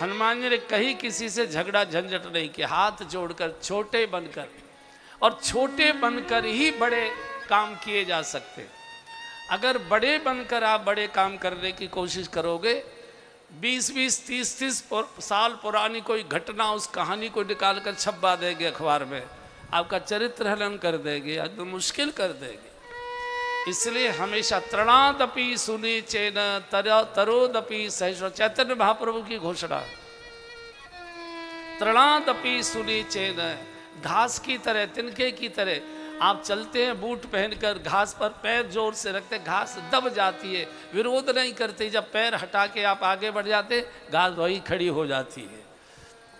हनुमान जी ने कहीं किसी से झगड़ा झंझट नहीं किया, हाथ जोड़कर छोटे बनकर, और छोटे बनकर ही बड़े काम किए जा सकते। अगर बड़े बनकर आप बड़े काम करने की कोशिश करोगे, 20-20, 30-30 साल पुरानी कोई घटना, उस कहानी को निकालकर छपवा देंगे अखबार में, आपका चरित्र हनन कर देंगे, एकदम मुश्किल कर देंगे। इसलिए हमेशा तृणादपि सुनी चेन तरोदपि सहिष्णु, चैतन्य महाप्रभु की घोषणा, तृणादपि सुनी चेन, घास की तरह, तिनके की तरह आप चलते हैं, बूट पहनकर घास पर पैर जोर से रखते, घास दब जाती है, विरोध नहीं करती। जब पैर हटा के आप आगे बढ़ जाते, घास वही खड़ी हो जाती है।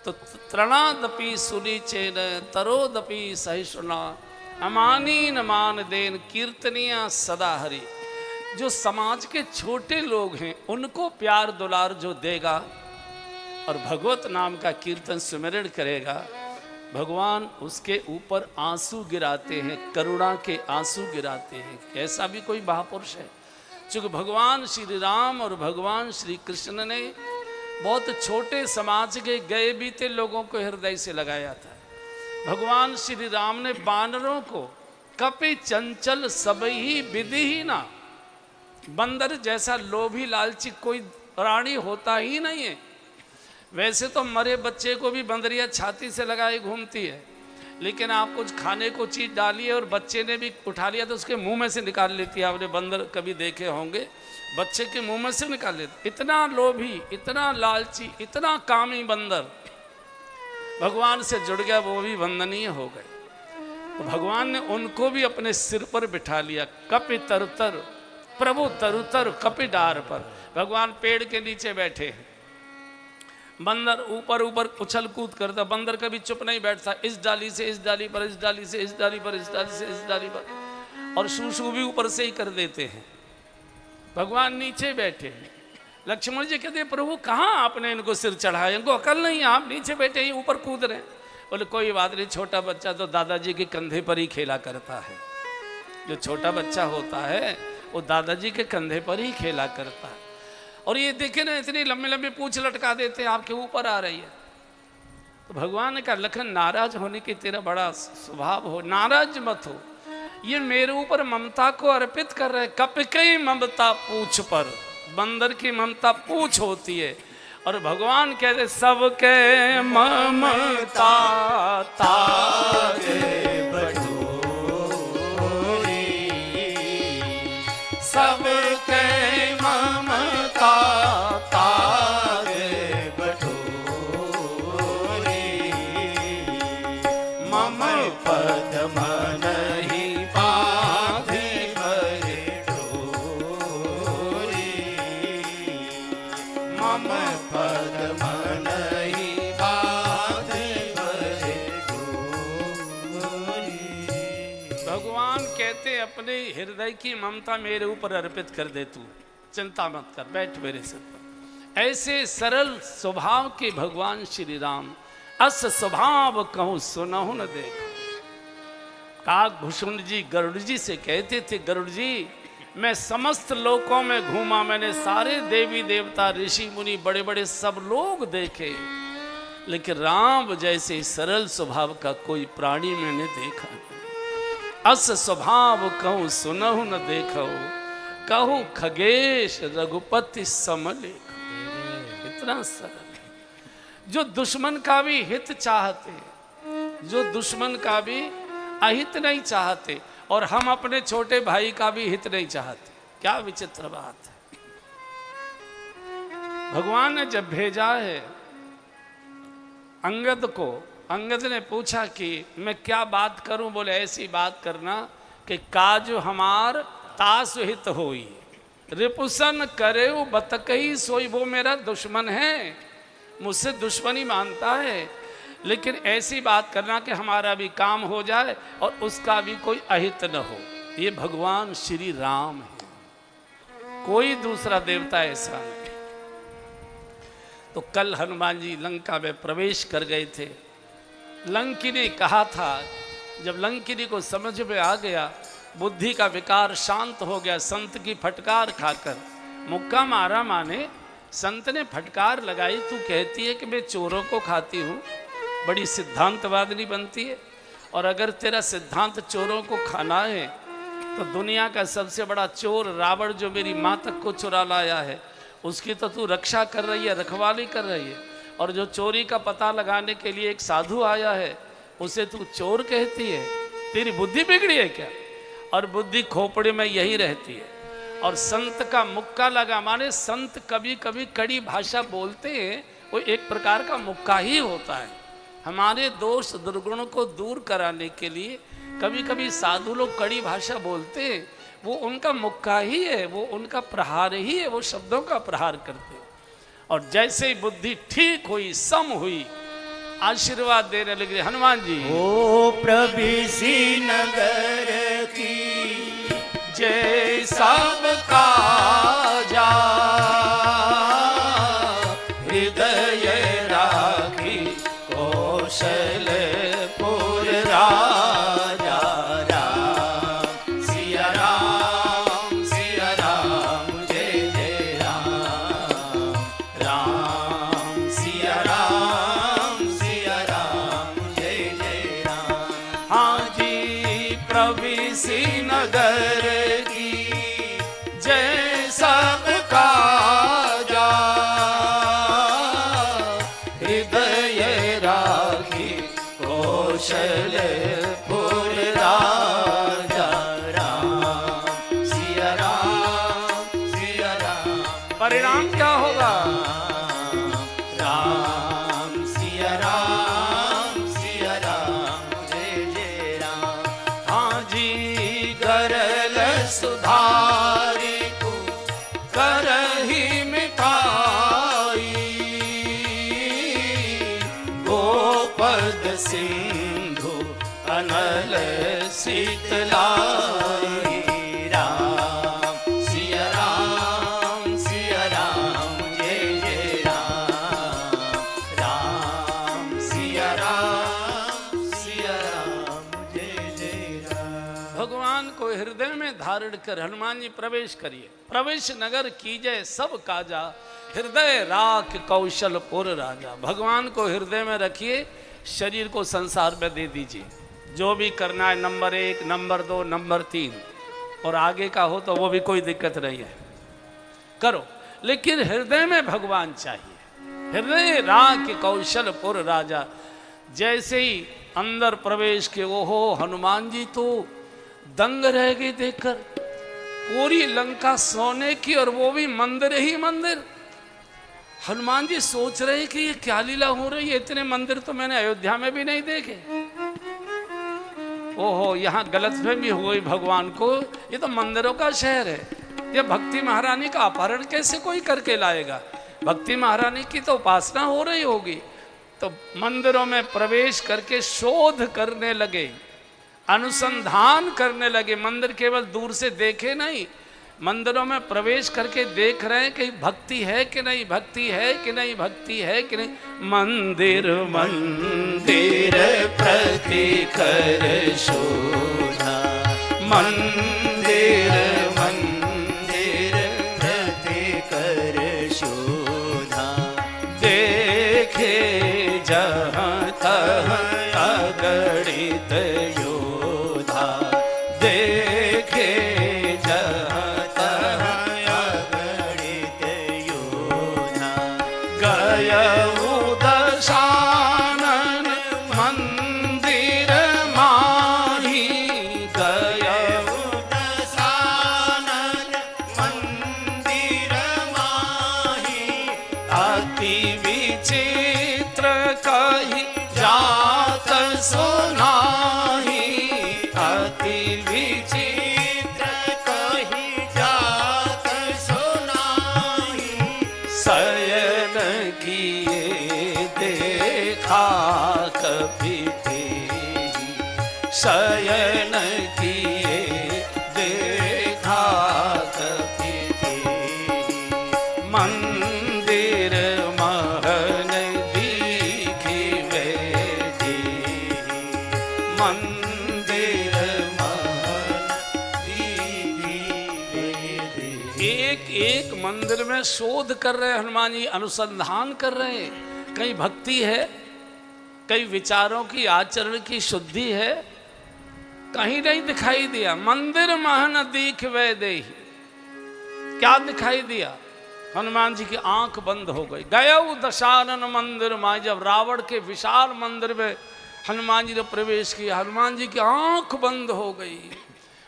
तो तृणादपि सुनी चेन तरोदपि सहिष्णुना, अमानी न मान देन कीर्तनिया सदा हरि। जो समाज के छोटे लोग हैं उनको प्यार दुलार जो देगा और भगवत नाम का कीर्तन सुमिरन करेगा, भगवान उसके ऊपर आंसू गिराते हैं, करुणा के आंसू गिराते हैं। ऐसा भी कोई महापुरुष है? चूँकि भगवान श्री राम और भगवान श्री कृष्ण ने बहुत छोटे समाज के गए बीते लोगों को हृदय से लगाया था। भगवान श्री राम ने बानरों को कपि चंचल सबही विधिहीना, बंदर जैसा लोभी लालची कोई प्राणी होता ही नहीं है। वैसे तो मरे बच्चे को भी बंदरिया छाती से लगाए घूमती है, लेकिन आप कुछ खाने को चीज डालिए और बच्चे ने भी उठा लिया तो उसके मुंह में से निकाल लेती है। आपने बंदर कभी देखे होंगे, बच्चे के मुंह में से निकाल लेते। इतना लोभी, इतना लालची, इतना कामी बंदर भगवान से जुड़ गया, वो भी वंदनीय हो गए। तो भगवान ने उनको भी अपने सिर पर बिठा लिया। कपि तरुतर प्रभु तरुतर कपि डार पर, भगवान पेड़ के नीचे बैठे हैं, बंदर ऊपर ऊपर उछल कूद करता, बंदर कभी चुप नहीं बैठता, इस डाली से इस डाली पर, इस डाली से इस डाली पर, इस डाली से इस डाली पर, और शू भी ऊपर से ही कर देते हैं। भगवान नीचे बैठे हैं। लक्ष्मण जी कहते प्रभु कहाँ आपने इनको सिर चढ़ाया, इनको अकल नहीं है, आप नीचे बैठे ही ऊपर कूद रहे हैं। बोले कोई बात नहीं, छोटा बच्चा तो दादाजी के कंधे पर ही खेला करता है। जो छोटा बच्चा होता है वो दादाजी के कंधे पर ही खेला करता है। और ये देखे ना, इतनी लंबी लंबी पूंछ लटका देते हैं, आपके ऊपर आ रही है। तो भगवान ने कहा लखन नाराज होने की तेरा बड़ा स्वभाव हो, नाराज मत हो, ये मेरे ऊपर ममता को अर्पित कर रहे। कपकई ममता पूछ पर, बंदर की ममता पूछ होती है, और भगवान कहते सबके ममता तागे बटोरी, सबके ममता तागे बटोरी, मम पद मन ही बाधे भरे डोरी, मम पद मन ही बाधे भरे डोरी। भगवान कहते अपने हृदय की ममता मेरे ऊपर अर्पित कर दे, तू चिंता मत कर, बैठ मेरे सिर पर। ऐसे सरल स्वभाव के भगवान श्री राम, अस स्वभाव कहूँ सुनहु न देखो। काकभूषण जी गरुड़ जी से कहते थे, गरुड़ जी मैं समस्त लोकों में घूमा, मैंने सारे देवी देवता ऋषि मुनि बड़े बड़े सब लोग देखे, लेकिन राम जैसे सरल स्वभाव का कोई प्राणी मैंने देखा नहीं। अस स्वभाव कहूँ सुनहु न देखो, कहूँ खगेश रघुपति समलेख। इतना सरल, जो दुश्मन का भी हित चाहते, जो दुश्मन का भी अहित नहीं चाहते, और हम अपने छोटे भाई का भी हित नहीं चाहते। क्या विचित्र बात है। भगवान ने जब भेजा है अंगद को, अंगद ने पूछा कि मैं क्या बात करूं, बोले ऐसी बात करना कि काज हमार तास हित होई, रिपुसन करे बतकही सोई। वो मेरा दुश्मन है, मुझसे दुश्मनी मानता है, लेकिन ऐसी बात करना कि हमारा भी काम हो जाए और उसका भी कोई अहित न हो। ये भगवान श्री राम है, कोई दूसरा देवता ऐसा नहीं। तो कल हनुमान जी लंका में प्रवेश कर गए थे। लंकिनी कहा था, जब लंकिनी को समझ में आ गया, बुद्धि का विकार शांत हो गया, संत की फटकार खाकर मुक्का मारा, माने संत ने फटकार लगाई, तू कहती है कि मैं चोरों को खाती हूँ, बड़ी सिद्धांतवादी बनती है। और अगर तेरा सिद्धांत चोरों को खाना है तो दुनिया का सबसे बड़ा चोर रावण जो मेरी माँ तक को चुरा लाया है, उसकी तो तू रक्षा कर रही है, रखवाली कर रही है। और जो चोरी का पता लगाने के लिए एक साधु आया है, उसे तू चोर कहती है। तेरी बुद्धि बिगड़ी है क्या? और बुद्धि खोपड़ी में यही रहती है। और संत का मुक्का लगा, माने संत कभी कभी कड़ी भाषा बोलते हैं, वो एक प्रकार का मुक्का ही होता है। हमारे दोष दुर्गुणों को दूर कराने के लिए कभी कभी साधु लोग कड़ी भाषा बोलते हैं, वो उनका मुक्का ही है, वो उनका प्रहार ही है, वो शब्दों का प्रहार करते हैं। और जैसे ही बुद्धि ठीक हुई, सम हुई, आशीर्वाद देने लगे हनुमान जी। ओ प्रभृषि नगर की जय सब काजा, हृदय राखी कौशलपुर राजा। राम सिया राम, सिया राम, जय जय राम। राम सिया राम, सिया राम, जय जय राम। हाँ जी प्रभृषि नगर जय सब काजा, हृदय राखी कौशलपुर राजा। राम सिया राम, सिया राम, परिणाम क्या होगा? राम सिया राम, सिया राम, जय जय राम। हाँ जी करल सुधारी को करही मिठाई, गोपद सिंधु अनल शीतलाई। राम सिया राम, सिया राम, जय जय राम। राम सिया राम, सिया राम, जय जय राम। भगवान को हृदय में धारण कर हनुमान जी प्रवेश करिए। प्रवेश नगर कीजय सब काजा, हृदय राख कौशलपुर राजा। भगवान को हृदय में रखिए, शरीर को संसार में दे दीजिए। जो भी करना है नंबर 1, नंबर 2, नंबर 3 और आगे का हो तो वो भी कोई दिक्कत नहीं है, करो, लेकिन हृदय में भगवान चाहिए। हृदय राख कौशलपुर राजा। जैसे ही अंदर प्रवेश के, ओहो हनुमान जी तो दंग रह गई देखकर, पूरी लंका सोने की और वो भी मंदिर ही मंदिर। हनुमान जी सोच रहे कि ये क्या लीला हो रही है, इतने मंदिर तो मैंने अयोध्या में भी नहीं देखे। ओहो यहाँ गलतफहमी हो गई भगवान को, ये तो मंदिरों का शहर है, ये भक्ति महारानी का अपहरण कैसे कोई करके लाएगा? भक्ति महारानी की तो उपासना हो रही होगी। तो मंदिरों में प्रवेश करके शोध करने लगे, अनुसंधान करने लगे। मंदिर केवल दूर से देखे नहीं, मंदिरों में प्रवेश करके देख रहे हैं कि भक्ति है कि नहीं, भक्ति है कि नहीं, भक्ति है कि नहीं। मंदिर मंदिर प्रति कर शोधा, मंदिर मंदिर प्रति कर शोधा। देखे जहाँ तहाँ अगणित योधा, देखे जहाँ तहाँ अगणित योधा। गयऊ दशानन मंदिर माही, गयऊ दशानन मंदिर माही। अति विचित्र कही जात सुनाही, अति विचित्र कही जात सुनाही। शयन किए देखा कभी तेरी, शयन किए देखा कभी तेरी। मंदिर महन दीखी बैठी, मंदिर महन दीदी वेदी। एक एक मंदिर में शोध कर रहे हैं हनुमान जी, अनुसंधान कर रहे हैं। कहीं भक्ति है, कहीं विचारों की आचरण की शुद्धि है, कहीं नहीं दिखाई दिया। मंदिर महन दीख वे देहि, क्या दिखाई दिया? हनुमान जी की आंख बंद हो गई। गयऊ दशानन मंदिर मां, जब रावण के विशाल मंदिर में हनुमान जी ने प्रवेश किया, हनुमान जी की आंख बंद हो गई।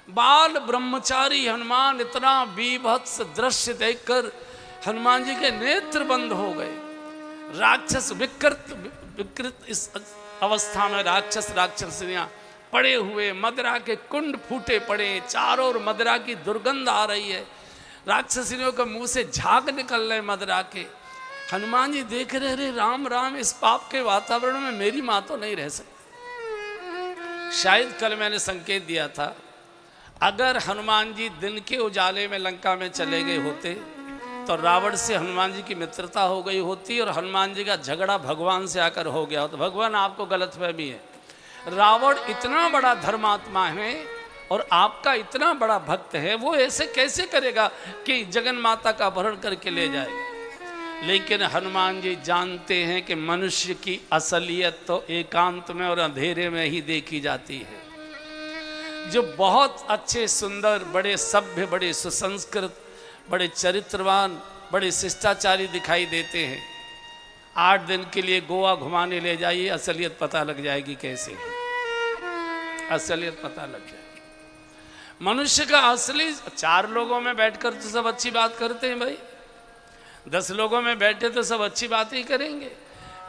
बाल ब्रह्मचारी हनुमान, इतना बीभत्स दृश्य देखकर हनुमान जी के नेत्र बंद हो गए। राक्षस विकृत इस अवस्था में राक्षस राक्षसियां पड़े हुए, मदिरा के कुंड फूटे पड़े, चारों ओर मदिरा की दुर्गंध आ रही है, राक्षसियों के मुंह से झाग निकल रहे मदिरा के। हनुमान जी देख रहे, रे राम राम, इस पाप के वातावरण में मेरी माँ तो नहीं रह सकती। शायद कल मैंने संकेत दिया था, अगर हनुमान जी दिन के उजाले में लंका में चले गए होते तो रावण से हनुमान जी की मित्रता हो गई होती और हनुमान जी का झगड़ा भगवान से आकर हो गया होता। भगवान आपको गलतफहमी है, रावण इतना बड़ा धर्मात्मा है और आपका इतना बड़ा भक्त है, वो ऐसे कैसे करेगा कि जगन माता का अपहरण करके ले जाएगा। लेकिन हनुमान जी जानते हैं कि मनुष्य की असलियत तो एकांत में और अंधेरे में ही देखी जाती है। जो बहुत अच्छे सुंदर, बड़े सभ्य, बड़े सुसंस्कृत, बड़े चरित्रवान, बड़े शिष्टाचारी दिखाई देते हैं, 8 दिन के लिए गोवा घुमाने ले जाइए, असलियत पता लग जाएगी कैसे है, असलियत पता लग जाएगी। मनुष्य का असली, 4 लोगों में बैठकर तो सब अच्छी बात करते हैं भाई, 10 लोगों में बैठे तो सब अच्छी बात ही करेंगे।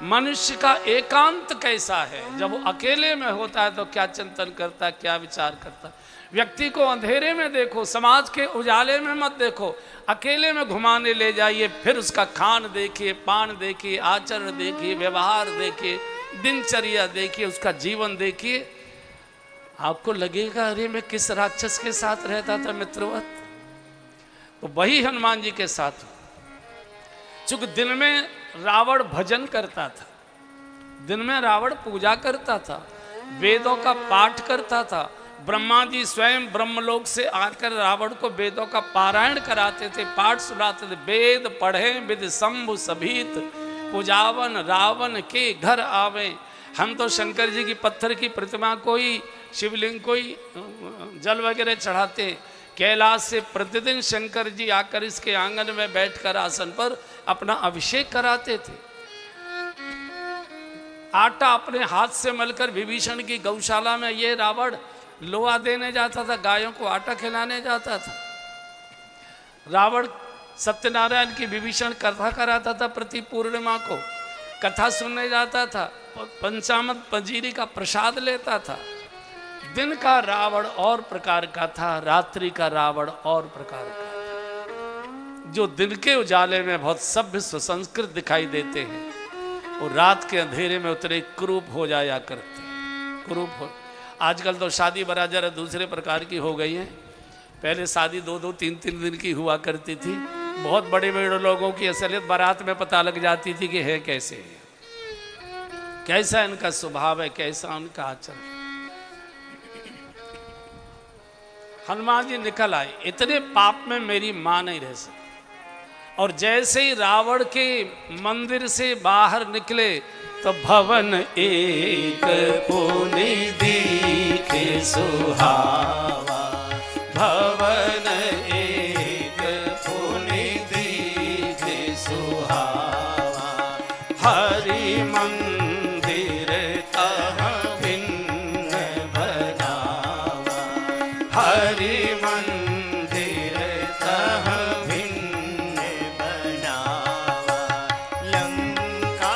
मनुष्य का एकांत कैसा है, जब वो अकेले में होता है तो क्या चिंतन करता है, क्या विचार करता है। व्यक्ति को अंधेरे में देखो, समाज के उजाले में मत देखो, अकेले में घुमाने ले जाइए, फिर उसका खान देखिए, पान देखिए, आचरण देखिए, व्यवहार देखिए, दिनचर्या देखिए, उसका जीवन देखिए, आपको लगेगा अरे मैं किस राक्षस के साथ रहता था मित्रवत। तो वही हनुमान जी के साथ। चूंकि दिन में रावण भजन करता था, दिन में रावण पूजा करता था, वेदों का पाठ करता था, ब्रह्मा जी स्वयं ब्रह्मलोक से आकर रावण को वेदों का पारायण कराते थे, पाठ सुनाते थे। वेद पढ़े विद शंभु सभीत, पूजावन रावण के घर आवे। हम तो शंकर जी की पत्थर की प्रतिमा को ही, शिवलिंग को ही जल वगैरह चढ़ाते हैं। कैलाश से प्रतिदिन शंकर जी आकर इसके आंगन में बैठकर आसन पर अपना अभिषेक कराते थे। आटा अपने हाथ से मलकर विभीषण की गौशाला में ये रावण लोहा देने जाता था, गायों को आटा खिलाने जाता था। रावण सत्यनारायण की विभीषण कथा कराता था, प्रति पूर्णिमा को कथा सुनने जाता था, पंचामृत पंजीरी का प्रसाद लेता था। दिन का रावण और प्रकार का था, रात्रि का रावण और प्रकार का था। जो दिन के उजाले में बहुत सभ्य सुसंस्कृत दिखाई देते हैं, वो रात के अंधेरे में उतने क्रूप हो जाया करते, क्रूप हो। आजकल तो शादी बराबर दूसरे प्रकार की हो गई है। पहले शादी 2-2, 3-3 दिन की हुआ करती थी। बहुत बड़े बड़े लोगों की असलियत बारात में पता लग जाती थी कि है कैसे, कैसा इनका स्वभाव है, कैसा उनका आचरण। हनुमान जी निकल आए, इतने पाप में मेरी मां नहीं रह सकती। और जैसे ही रावण के मंदिर से बाहर निकले तो भवन एक पुनि दिखे सुहावा, भवन एक पुनि दिखे सुहावा, हरि मंदिर तह भिन्न बनावा, हरि मंदिर तह भिन्न बनावा, लंका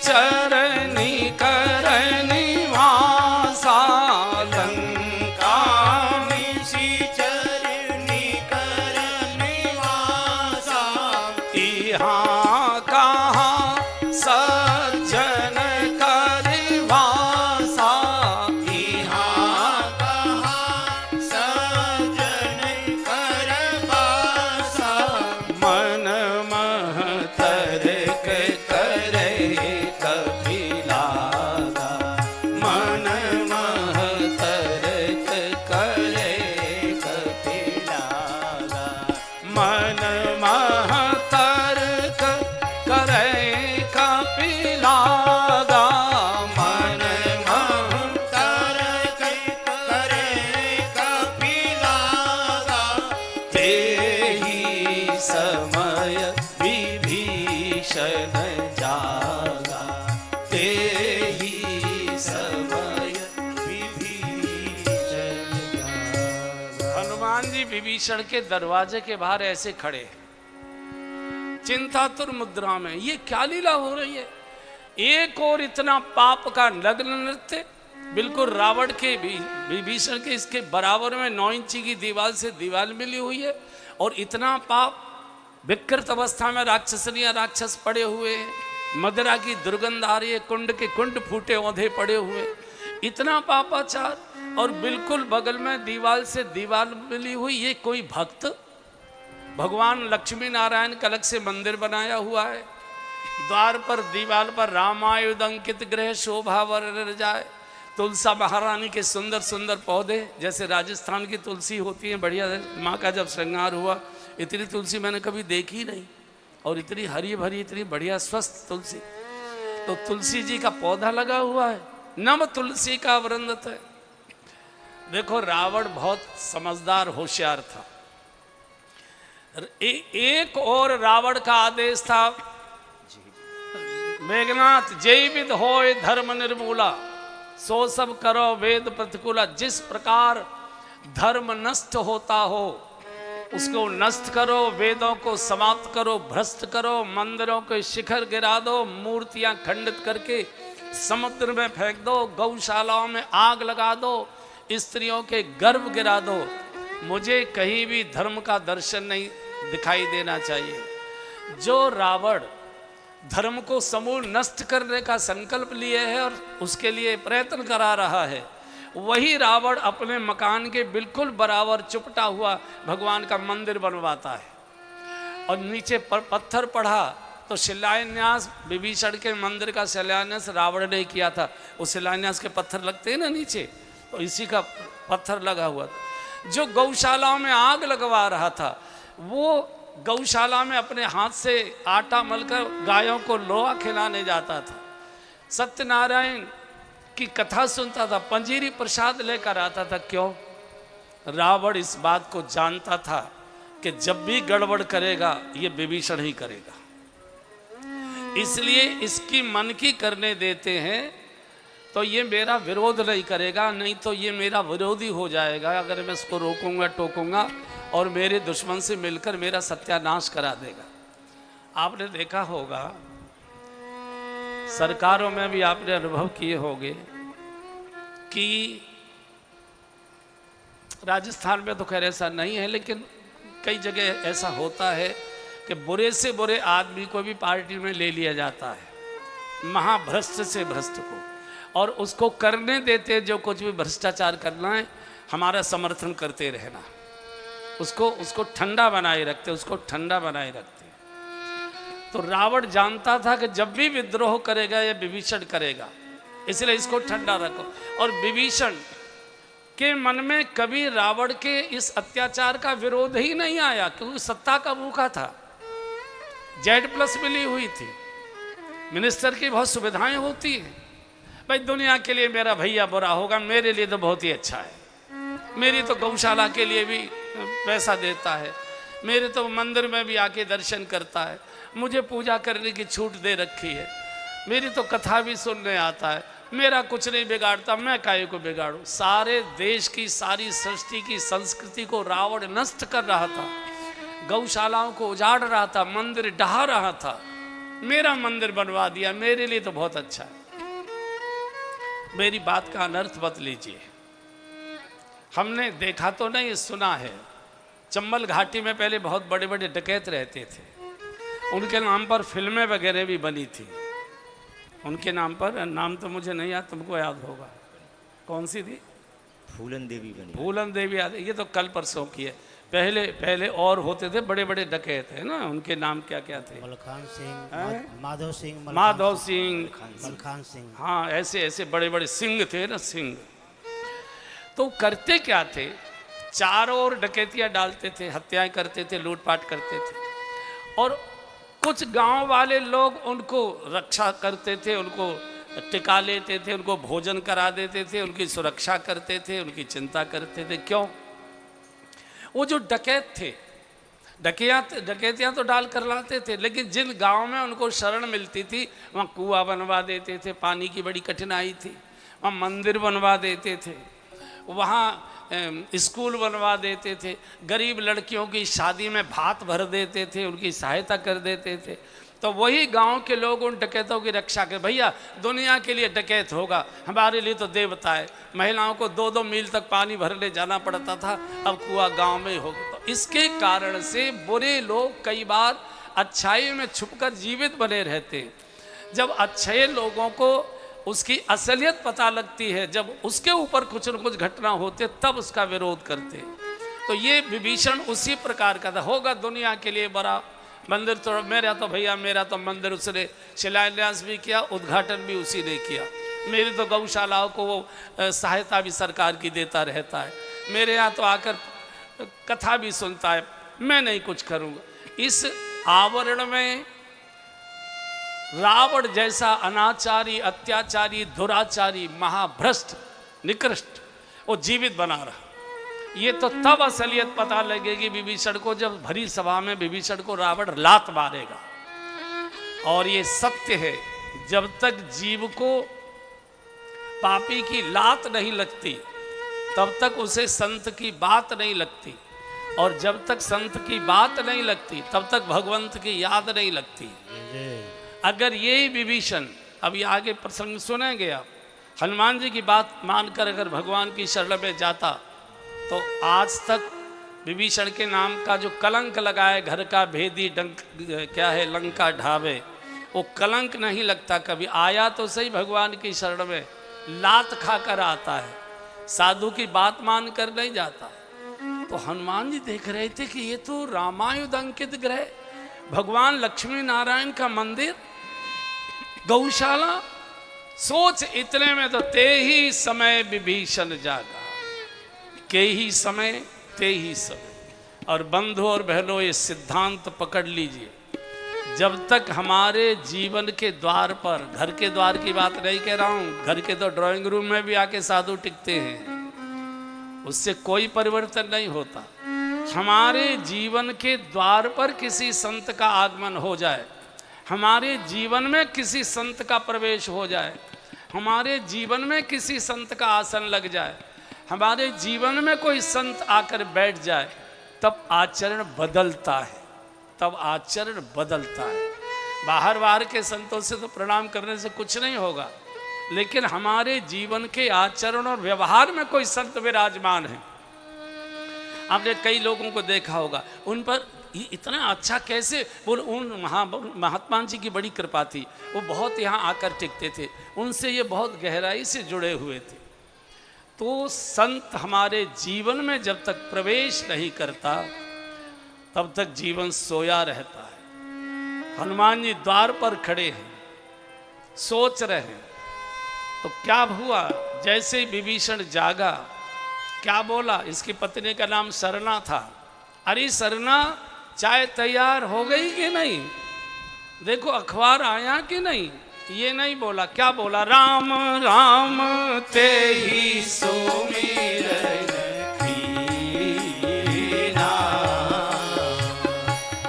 चरणी करनी वासा, लंका चरणी करनी वासा, यहाँ कहाँ सज्जन कर वासा, यहाँ कहाँ सज्जन कर वासा, मन मह तर्क करे कभी विभीषण जागा, तेहि समय विभीषण जागा। हनुमान जी विभीषण के दरवाजे के बाहर ऐसे खड़े हैं, चिंतातुर मुद्रा में। ये क्या लीला हो रही है? एक और इतना पाप का नग्न नृत्य, बिल्कुल रावण के विभीषण के इसके बराबर में 9 इंची की दीवार से दीवार मिली हुई है, और इतना पाप, विकृत अवस्था में राक्षसनियां राक्षस पड़े हुए हैं, मदिरा की दुर्गंध आ रही है, कुंड के कुंड फूटे औंधे पड़े हुए, इतना पापाचार, और बिल्कुल बगल में दीवार से दीवार मिली हुई। ये कोई भक्त? भगवान लक्ष्मी नारायण का अलग से मंदिर बनाया हुआ है, द्वार पर दीवार पर रामायुध अंकित गृह शोभा वर जाए, तुलसा महारानी के सुंदर सुंदर पौधे, जैसे राजस्थान की तुलसी होती है बढ़िया, माँ का जब श्रृंगार हुआ, इतनी तुलसी मैंने कभी देखी नहीं, और इतनी हरी भरी, इतनी बढ़िया स्वस्थ तुलसी। तो तुलसी जी का पौधा लगा हुआ है, नम तुलसी का वृंदत है। देखो रावण बहुत समझदार होशियार था। एक और रावण का आदेश था, मेघनाथ जय विद होय धर्म निर्मूला, सो सब करो वेद प्रतिकूला। जिस प्रकार धर्म नष्ट होता हो उसको नष्ट करो, वेदों को समाप्त करो, भ्रष्ट करो, मंदिरों के शिखर गिरा दो, मूर्तियां खंडित करके समुद्र में फेंक दो, गौशालाओं में आग लगा दो, स्त्रियों के गर्भ गिरा दो। मुझे कहीं भी धर्म का दर्शन नहीं दिखाई देना चाहिए। जो रावण धर्म को समूल नष्ट करने का संकल्प लिए है और उसके लिए प्रयत्न करा रहा है, वही रावण अपने मकान के बिल्कुल बराबर चुपटा हुआ भगवान का मंदिर बनवाता है। और नीचे पत्थर पड़ा तो शिलान्यास, विभीषण के मंदिर का शिलान्यास रावण ने किया था। उस शिलान्यास के पत्थर लगते हैं ना नीचे, तो इसी का पत्थर लगा हुआ था। जो गौशालाओं में आग लगवा रहा था, वो गौशाला में अपने हाथ से आटा मलकर गायों को लोहा खिलाने जाता था। सत्यनारायण की कथा सुनता था, पंजीरी प्रसाद लेकर आता था। क्यों? रावण इस बात को जानता था कि जब भी गड़बड़ करेगा ये विभीषण ही करेगा, इसलिए इसकी मन की करने देते हैं तो ये मेरा विरोध नहीं करेगा, नहीं तो ये मेरा विरोधी हो जाएगा अगर मैं इसको रोकूंगा टोकूंगा, और मेरे दुश्मन से मिलकर मेरा सत्यानाश करा देगा। आपने देखा होगा, सरकारों में भी आपने अनुभव किए होंगे कि राजस्थान में तो खैर ऐसा नहीं है, लेकिन कई जगह ऐसा होता है कि बुरे से बुरे आदमी को भी पार्टी में ले लिया जाता है, महाभ्रष्ट से भ्रष्ट को, और उसको करने देते जो कुछ भी भ्रष्टाचार करना है, हमारा समर्थन करते रहना, उसको ठंडा बनाए रखते, उसको ठंडा बनाए रखते। तो रावण जानता था कि जब भी विद्रोह करेगा या विभीषण करेगा, इसलिए इसको ठंडा रखो। और विभीषण के मन में कभी रावण के इस अत्याचार का विरोध ही नहीं आया, क्योंकि सत्ता का भूखा था, Z+ मिली हुई थी, मिनिस्टर की बहुत सुविधाएं होती हैं। भाई दुनिया के लिए मेरा भैया बुरा होगा, मेरे लिए तो बहुत ही अच्छा है, मेरी तो गौशाला के लिए भी पैसा देता है, मेरे तो मंदिर में भी आके दर्शन करता है, मुझे पूजा करने की छूट दे रखी है, मेरी तो कथा भी सुनने आता है, मेरा कुछ नहीं बिगाड़ता, मैं काहे को बिगाड़ूं। सारे देश की, सारी सृष्टि की संस्कृति को रावण नष्ट कर रहा था, गौशालाओं को उजाड़ रहा था, मंदिर ढहा रहा था। मेरा मंदिर बनवा दिया, मेरे लिए तो बहुत अच्छा है। मेरी बात का अनर्थ मत लीजिए, हमने देखा तो नहीं, सुना है। चंबल घाटी में पहले बहुत बड़े बड़े डकैत रहते थे, उनके नाम पर फिल्में वगैरह भी बनी थी, उनके नाम पर, नाम तो मुझे नहीं याद, तुमको याद होगा। कौन सी थी? फूलन देवी बनी। फूलन देवी याद, ये तो कल परसों की है। पहले और होते थे बड़े बड़े डकैत, है ना, उनके नाम क्या क्या थे? मलखान सिंह, माधव सिंह, माधव सिंह, मलखान सिंह, हाँ ऐसे ऐसे बड़े बड़े सिंह थे ना, सिंह। तो करते क्या थे, चारों ओर डकैतियां डालते थे, हत्याएं करते थे, लूटपाट करते थे, और कुछ गांव वाले लोग उनको रक्षा करते थे, उनको टिका लेते थे, उनको भोजन करा देते थे, उनकी सुरक्षा करते थे, उनकी चिंता करते थे। क्यों? वो जो डकैत थे, डकैतियाँ तो डाल कर लाते थे, लेकिन जिन गांव में उनको शरण मिलती थी वहाँ कुआं बनवा देते थे, पानी की बड़ी कठिनाई थी, वहाँ मंदिर बनवा देते थे, वहाँ स्कूल बनवा देते थे, गरीब लड़कियों की शादी में भात भर देते थे, उनकी सहायता कर देते थे। तो वही गांव के लोग उन डकैतों की रक्षा कर, भैया दुनिया के लिए डकैत होगा, हमारे लिए तो देवता है। महिलाओं को 2-2 मील तक पानी भरने जाना पड़ता था, अब कुआं गांव में ही होगा। तो इसके कारण से बुरे लोग कई बार अच्छाई में छुपकर जीवित बने रहते हैं। जब अच्छे लोगों को उसकी असलियत पता लगती है, जब उसके ऊपर कुछ न कुछ घटना होते, तब उसका विरोध करते हैं। तो ये विभीषण उसी प्रकार का था। होगा दुनिया के लिए बड़ा मंदिर, तो मेरा तो मंदिर उसने शिलान्यास भी किया, उद्घाटन भी उसी ने किया। मेरी तो गौशालाओं को वो सहायता भी सरकार की देता रहता है, मेरे यहाँ तो आकर कथा भी सुनता है, मैं नहीं कुछ करूँगा। इस आवरण में रावण जैसा अनाचारी, अत्याचारी, दुराचारी, महाभ्रष्ट, निकृष्ट वो जीवित बना रहा। ये तो तब असलियत पता लगेगी विभीषण को, जब भरी सभा में विभीषण को रावण लात मारेगा। और ये सत्य है, जब तक जीव को पापी की लात नहीं लगती तब तक उसे संत की बात नहीं लगती, और जब तक संत की बात नहीं लगती तब तक भगवंत की याद नहीं लगती। अगर यही विभीषण, अभी आगे प्रसंग सुनेंगे आप, हनुमान जी की बात मानकर अगर भगवान की शरण में जाता तो आज तक विभीषण के नाम का जो कलंक लगा है, घर का भेदी डंक क्या है लंका ढावे, वो कलंक नहीं लगता कभी। आया तो सही भगवान की शरण में, लात खाकर आता है, साधु की बात मान कर नहीं जाता। तो हनुमान जी देख रहे थे कि ये तो रामायुध अंकित ग्रह, भगवान लक्ष्मी नारायण का मंदिर, गौशाला। सोच इतने में तो ते ही समय विभीषण जागा, के ही समय ते ही समय। और बंधु और बहनों, ये सिद्धांत पकड़ लीजिए, जब तक हमारे जीवन के द्वार पर, घर के द्वार की बात नहीं कह रहा हूँ, घर के तो ड्राइंग रूम में भी आके साधु टिकते हैं, उससे कोई परिवर्तन नहीं होता। हमारे जीवन के द्वार पर किसी संत का आगमन हो जाए, हमारे जीवन में किसी संत का प्रवेश हो जाए, हमारे जीवन में किसी संत का आसन लग जाए, हमारे जीवन में कोई संत आकर बैठ जाए, तब आचरण बदलता है, तब आचरण बदलता है। बाहर के संतों से तो प्रणाम करने से कुछ नहीं होगा, लेकिन हमारे जीवन के आचरण और व्यवहार में कोई संत विराजमान है। आपने कई लोगों को देखा होगा, उन पर इतना अच्छा कैसे बोल, उन महात्मा जी की बड़ी कृपा थी, वो बहुत यहाँ आकर टिकते थे, उनसे ये बहुत गहराई से जुड़े हुए थे। तो संत हमारे जीवन में जब तक प्रवेश नहीं करता तब तक जीवन सोया रहता है। हनुमान जी द्वार पर खड़े हैं, सोच रहे हैं, तो क्या हुआ, जैसे ही विभीषण जागा, क्या बोला, इसकी पत्नी का नाम सरना था। अरे सरना, चाय तैयार हो गई कि नहीं, देखो अखबार आया कि नहीं, ये नहीं बोला। क्या बोला, राम राम ते ही सुमिरन कीना,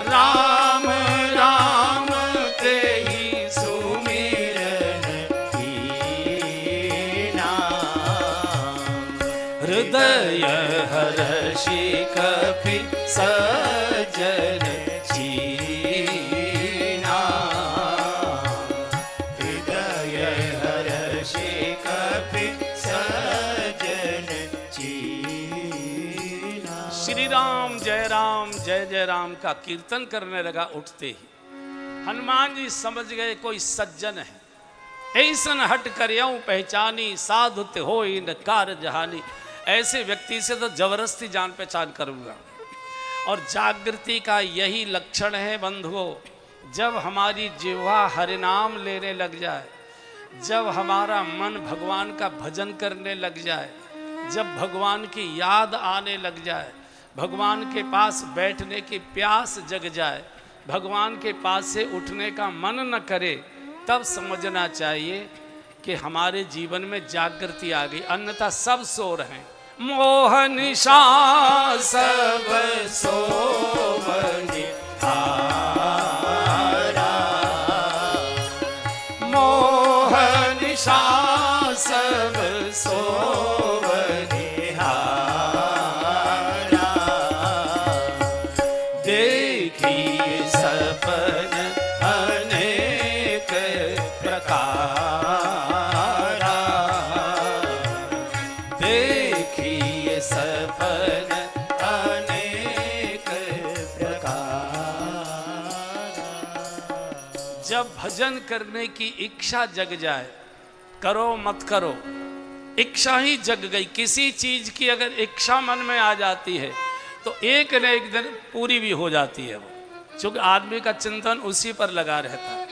राम राम ते ही सुमिरन कीना, हृदय हर्षि कपि सजन चीना, हृदय हर्षि कपि सजन चीना। श्री राम जय जय राम का कीर्तन करने लगा। उठते ही हनुमान जी समझ गए कोई सज्जन है, ऐसन हट कर यूं पहचानी, साधुत होई न कार जहानी। ऐसे व्यक्ति से तो जबरदस्ती जान पहचान करूँगा। और जागृति का यही लक्षण है बंधुओं, जब हमारी जिह्वा हरिनाम लेने लग जाए, जब हमारा मन भगवान का भजन करने लग जाए, जब भगवान की याद आने लग जाए, भगवान के पास बैठने की प्यास जग जाए, भगवान के पास से उठने का मन न करे, तब समझना चाहिए कि हमारे जीवन में जागृति आ गई। अन्यथा सब सो रहे हैं, मोह निशा सब सोवनि हारा, मोह निशा सब सोवनि हारा, देखिए सपन अनेक प्रकारा, देखिए सपन अनेक प्रकारा। जब भजन करने की इच्छा जग जाए, करो मत करो, इच्छा ही जग गई। किसी चीज की अगर इच्छा मन में आ जाती है तो एक न एक दिन पूरी भी हो जाती है वो, क्योंकि आदमी का चिंतन उसी पर लगा रहता है।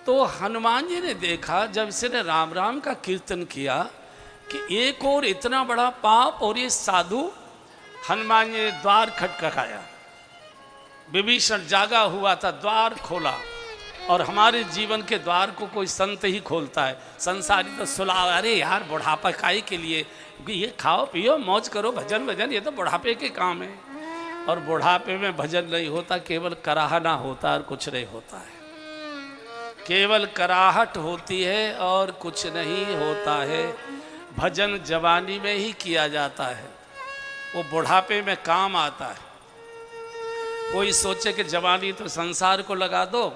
तो हनुमान जी ने देखा जब इसने राम राम का कीर्तन किया कि एक और इतना बड़ा पाप, और ये साधु। हनुमान जी ने द्वार खटखटाया, विभीषण जागा हुआ था, द्वार खोला। और हमारे जीवन के द्वार को कोई संत ही खोलता है, संसारी तो सुला, अरे यार बुढ़ापा खाई के लिए, क्योंकि ये खाओ पियो मौज करो, भजन भजन ये तो बुढ़ापे के काम है। और बुढ़ापे में भजन नहीं होता, केवल कराहना होता और कुछ नहीं होता है। केवल कराहट होती है और कुछ नहीं होता है। भजन जवानी में ही किया जाता है, वो बुढ़ापे में काम आता है। कोई सोचे कि जवानी तो संसार को लगा दो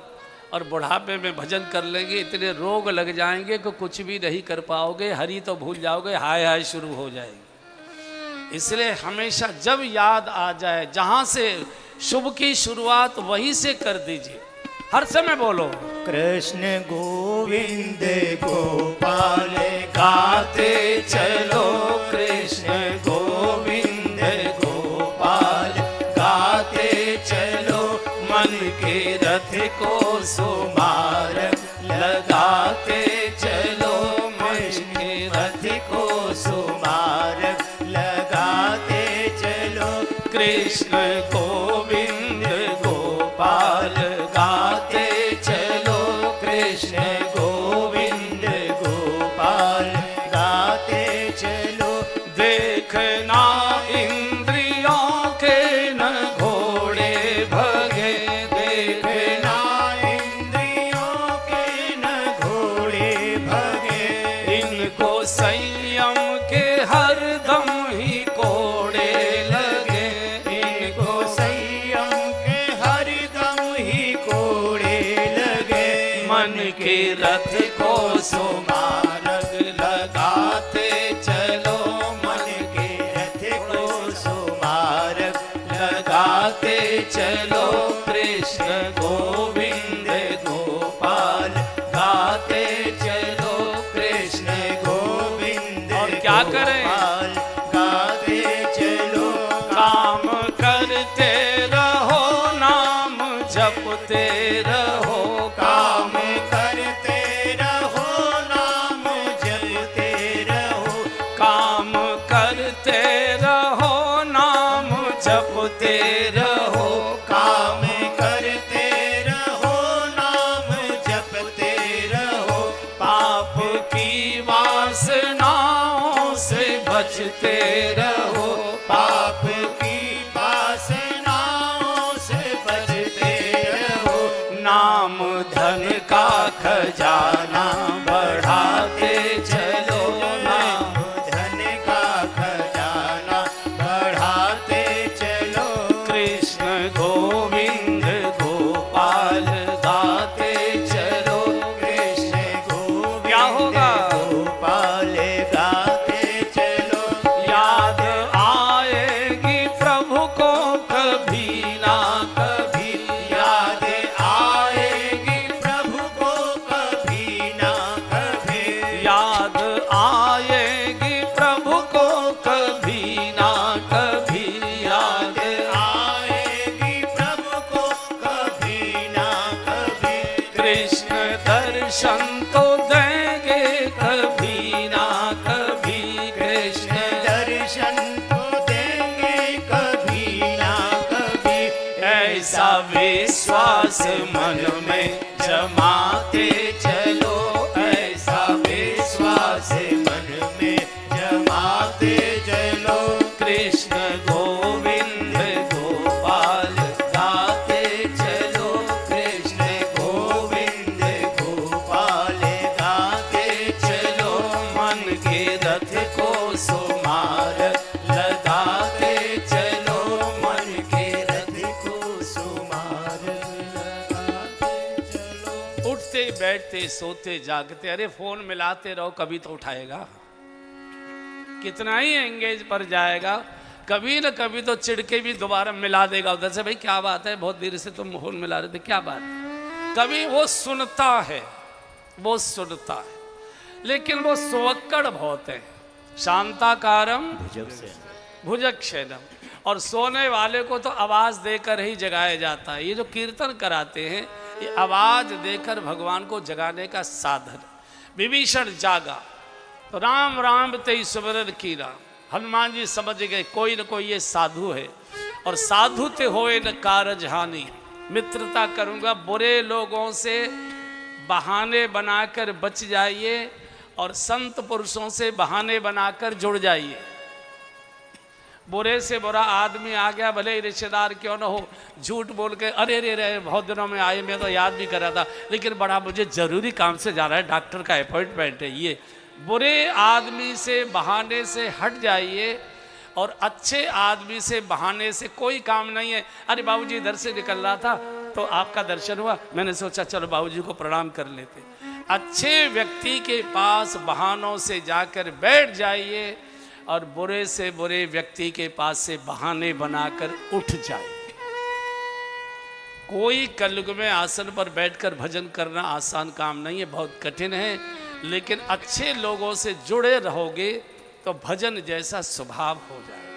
और बुढ़ापे में भजन कर लेंगे, इतने रोग लग जाएंगे कि कुछ भी नहीं कर पाओगे, हरि तो भूल जाओगे, हाय हाय शुरू हो जाएगी। इसलिए हमेशा जब याद आ जाए, जहाँ से शुभ की शुरुआत वहीं से कर दीजिए, हर समय बोलो कृष्ण गोविंद गोपाल गाते चलो, कृष्ण गोविंद गोपाल गाते चलो, मन के रथ को सुमार लगाते चलो, मन के रथ को सुमार लगाते चलो, कृष्ण गोविंद गोपाल गाते चलो, कृष्ण गोविंद गोपाल गाते चलो, देखना इंद्रियों के न घोड़े भगे, देखना इंद्रियों के न घोड़े भगे, इनको संयम के हरदम ही कोड़े लगे, इनको संयम के हरदम ही कोड़े लगे, मन के रथ को सुमारग लगाते चलो, मन के रथ को सुमारग लगाते चलो, कृष्ण गोविंद गोपाल गाते चलो, कृष्ण गोविंद और क्या करें? गोपाल गाते चलो, काम करते रहो, नाम जपते रहो, काम करते रहो, नाम जपते रहो, काम करते रहो, नाम जपते रहो, काम करते रहो, नाम जपते रहो, पाप की वासनाओं से बचते रहो, पाप की वासनाओं से बचते रहो, नाम धन का खजाना बढ़ाते चलो, नाम धन का खजाना बढ़ाते चलो, कृष्ण गोविंद गोपाल गाते चलो, कृष्ण गोविंद क्या होगा? गोपाल गाते चलो, याद आएगी प्रभु को कभी ना कभी, याद आएगी प्रभु को कभी ना कभी, याद आएगी प्रभु को कभी ना कभी, याद आएगी प्रभु को कभी ना कभी, कृष्ण दर्शन तो देंगे कभी ना कभी, कृष्ण दर्शन तो देंगे कभी ना कभी, ऐसा विश्वास मन में जमाते चलो, ऐसा विश्वास मन में जमाते बैठते सोते जागते, अरे फोन मिलाते रहो, कभी तो उठाएगा। कितना ही एंगेज पर जाएगा, कभी न कभी तो चिढ़ के भी दोबारा मिला देगा उधर से, भाई क्या बात है, बहुत देर से तुम फोन मिला रहे थे, क्या बात है। कभी वो सुनता है, वो सुनता है, लेकिन वो सुवक्कड़ बहुत है। शांताकारम भुजगशयनम, और सोने वाले को तो आवाज देकर ही जगाया जाता है। ये जो कीर्तन कराते हैं, ये आवाज देकर भगवान को जगाने का साधन। विभीषण जागा तो राम राम ते सुमिरन कीरा, हनुमान जी समझ गए कोई न कोई ये साधु है, और साधु ते होए न कारज हानि, मित्रता करूंगा, बुरे लोगों से बहाने बनाकर बच जाइए और संत पुरुषों से बहाने बनाकर जुड़ जाइए। बुरे से बुरा आदमी आ गया, भले ही रिश्तेदार क्यों ना हो, झूठ बोल के अरे रे रे बहुत दिनों में आए, मैं तो याद भी कर रहा था, लेकिन बड़ा मुझे जरूरी काम से जाना है, डॉक्टर का अपॉइंटमेंट है। ये बुरे आदमी से बहाने से हट जाइए, और अच्छे आदमी से बहाने से कोई काम नहीं है। अरे बाबूजी इधर से निकल रहा था तो आपका दर्शन हुआ, मैंने सोचा चलो बाबूजी को प्रणाम कर लेते। अच्छे व्यक्ति के पास बहानों से जाकर बैठ जाइए, और बुरे से बुरे व्यक्ति के पास से बहाने बनाकर उठ जाइए। कोई कलयुग में आसन पर बैठकर भजन करना आसान काम नहीं है, बहुत कठिन है, लेकिन अच्छे लोगों से जुड़े रहोगे तो भजन जैसा स्वभाव हो जाए।